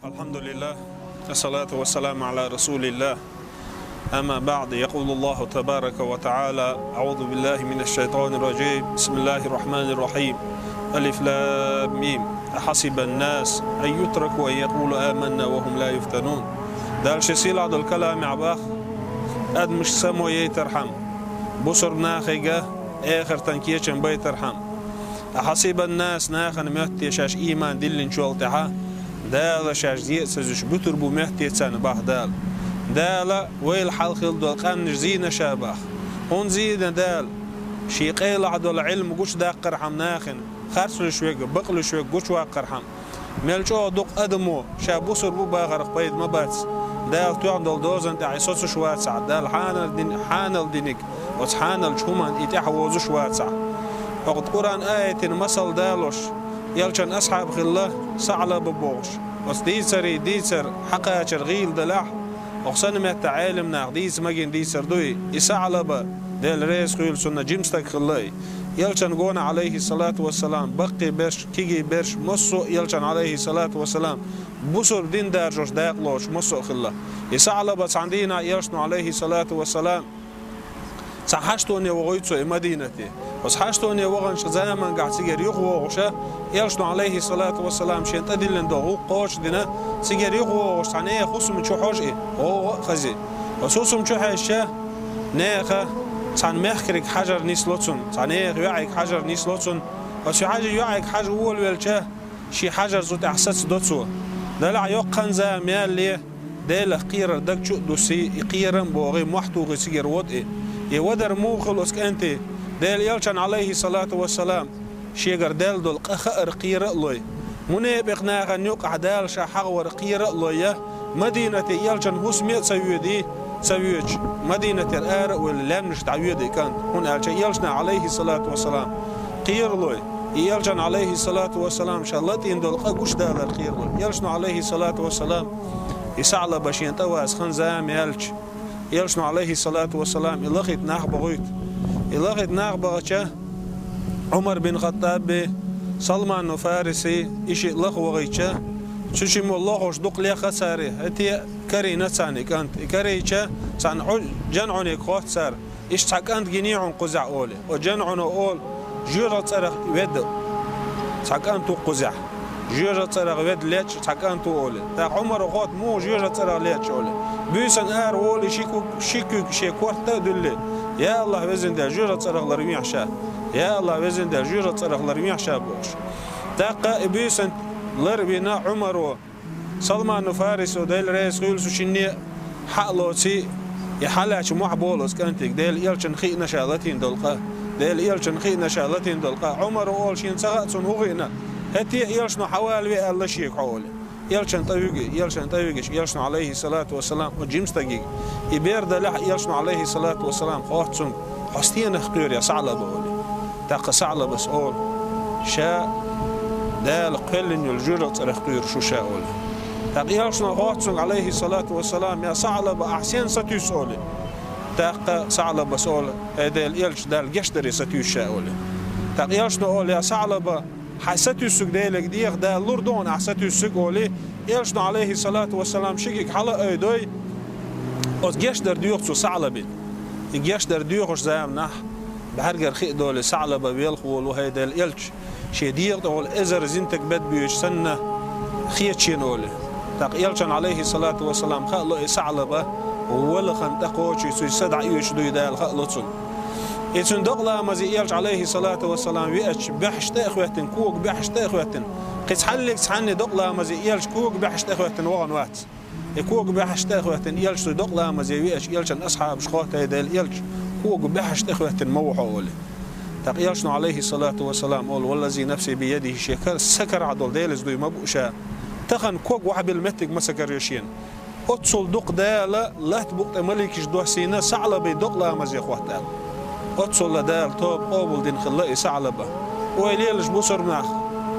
الحمد لله الصلاة والسلام على رسول الله. أما بعد، يقول الله تبارك وتعالى: أعوذ بالله من الشيطان الرجيم، بسم الله الرحمن الرحيم، ألف لام ميم، أحسب الناس أن يتركوا أن يقولوا آمنا وهم لا يفتنون. دال شسيل عد الكلام عباخ أد مش سمو يترحم بصر ناخيقة آخر تنكيشن بيترحم. أحسب الناس ناخن مهتي شاش إيمان دلن شوالتها دال شاش زيت سزش بتربو مهتي تسان باخ دال ويل حلخل دول قانش زينا شاباخ هون زينا دال شي قيل عدو العلم قوش دا قرحم ناخن خرسل شويق بقل شويق قوش واقرحم ملشو دوق أدمو شابوسر بو باغرق بيد مباتس دال توعن دول دوزن داعي سوسو شواتسع دال حانل دينيك وتحانل شومان إتاح ووزو شواتسع وقد قرآن آية مسل دالوش يلشن أصحاب خلا سعلا ببوغش ديسر حقاچر غيل دلاح وقسن مهت عالم ناق ديس مجين ديسر دوي يسعلا با ديل ريس خيل سنة جيمستك خلاي يلشن قونا عليه الصلاة والسلام بقي برش كيجي برش مصو يلشن عليه الصلاة والسلام بصر دين دارجوش داقلوش مصو خلا يسعلا با عندنا يلشنو عليه الصلاة والسلام صحشتوني وغيتسو مدينتي وصحشتوني وغنش زمان قاعد سيجر يغوغشا يلشنو عليه الصلاة والسلام شين تدلن دو قوش دينا سيجر يغوغش عنيه خصم تشوحوش هو خزي وسوسم تشوحشا نيخا عن محكرك حجر نيسلوتسون عنيه يعيك حجر نيسلوتسون وشي حاجة يعيك حجر أول والشا شي حجر زوت أحساس دوتسو دلع يقن زاميال ليه ديل قير دك شو دوسي قيرن بوغي محتوغي سيجر وضعي يودر موخل اسكنتي ديل يلشن عليه الصلاة والسلام شيغر ديل دول قخر قيرة لوي منيبق ناغن يقع ديل شاحغور قيرة لوي مدينة يلشن هسميت سويدي سويج مدينة الآر واللامنش تعويدي كانت هون يلشن عليه الصلاة والسلام قير لوي يلشن عليه الصلاة والسلام شالتين دول قوش دال القير لوي يلشن عليه الصلاة والسلام يسعلا باشين تواس خنزام يلشنو عليه الصلاة والسلام إلغت ناخ بغيت إلغت ناخ بغيتشه عمر بن خطاب سلمان الفارسي إشي لغ وغيتشه تشيم الله وش دق لي خساري هتي كري نتساني كانت كريتشه سان جنعني قوت سار إيش تحكانت جنيعون قزع أولي وجنعون أول جيرة صرخ ود تحكانت قزع جيرة صرخ ود ليش تحكانت أولي تا عمر قوت مو جيرة صرخ ليش أولي بيسن آر وولي شيكو شيكورت تدلي يا الله وزن ده جيرة صرخ لرميح شا يا الله وزن ده جيرة صرخ لرميح شا بوش تاقا بيسن لربينا عمر سلمان الفارسي وديل رئيس خيلسو شني حقلوتي يحلاش محبولوس كانتك ديل يلشن خينا شالتين دلقا ديل يلشن خينا شالتين دلقا عمر وول شين سغاتسون هوغينا هتي يلشنو حوالي الله شيك حوالي يلشن طويقش يلشن عليه الصلاة والسلام وجيمستقيق يبير دلح يلشن عليه الصلاة والسلام خواتسون حستين اختير يا صعلة بقولي تاق صعلة بس أول شاء دال قلن يلجرط اختير شو شاء أولي تاق يلشن خواتسون عليه الصلاة والسلام يا صعلة بأحسين ستيس أولي تاق صعلة بس أول دال يلش دال قشتري ستيس شاء أولي تاق يلشن أولي يا صعلة حسيت السوق ديلك ديخ دا لوردون حسيت السوق ولي يلشن عليه الصلاة والسلام شكك حلا ايدوي اوز جيش در ديوخسو سعلبي جيش در ديوخش زام نح بحرقر خيق دولي سعلبة بيلخول وهيدا اليلش شي ديخ دول ازر زينتك بد بيوش سنة خيتشين ولي تاق يلشن عليه الصلاة والسلام خالو سعلبة ولا خنتقوش يسدع يوش دوي دال خالوتسون يتون دقلا مزي يلش عليه الصلاة والسلام ويأتش بحشت إخواتن كوك بحشت إخواتن قيس حلق تحني دقلا مزي يلش كوك بحشت إخواتن وغن وات كوك بحشت إخواتن يلش دقلا مزي ويأتش يلشن أصحاب شخوات هيدال يلش كوك بحشت إخواتن موحو أولي تاق يلشنو عليه الصلاة والسلام أول والذي نفسي بيده شكر سكر عدل ديلز دوي مبؤشا تخن كوك وحب المتق مسكر يشين أتصل دق دالا لا تبقت ملكش دوح سينا سعلا بي دقلا مزي إخواتال أتصل لدال توب قابل دين خلاقي سعلبة ويليلش بصر ناخ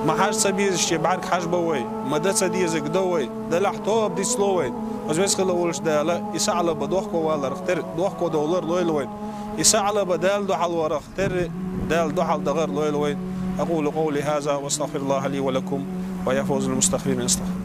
ما حاج سبيز شي بعرك حاج بوي ما دا سديزك دوي دلح توب دي سلوي بس خلا ولش دالا يسعلبة دوحكو والا رختر دوحكو دولار لويلوين يسعلبة دال دوحل ورا اختر دال دوحل دغر لويلوين أقول قولي هذا واستغفر الله لي ولكم ويفوز المستغفرين استغفر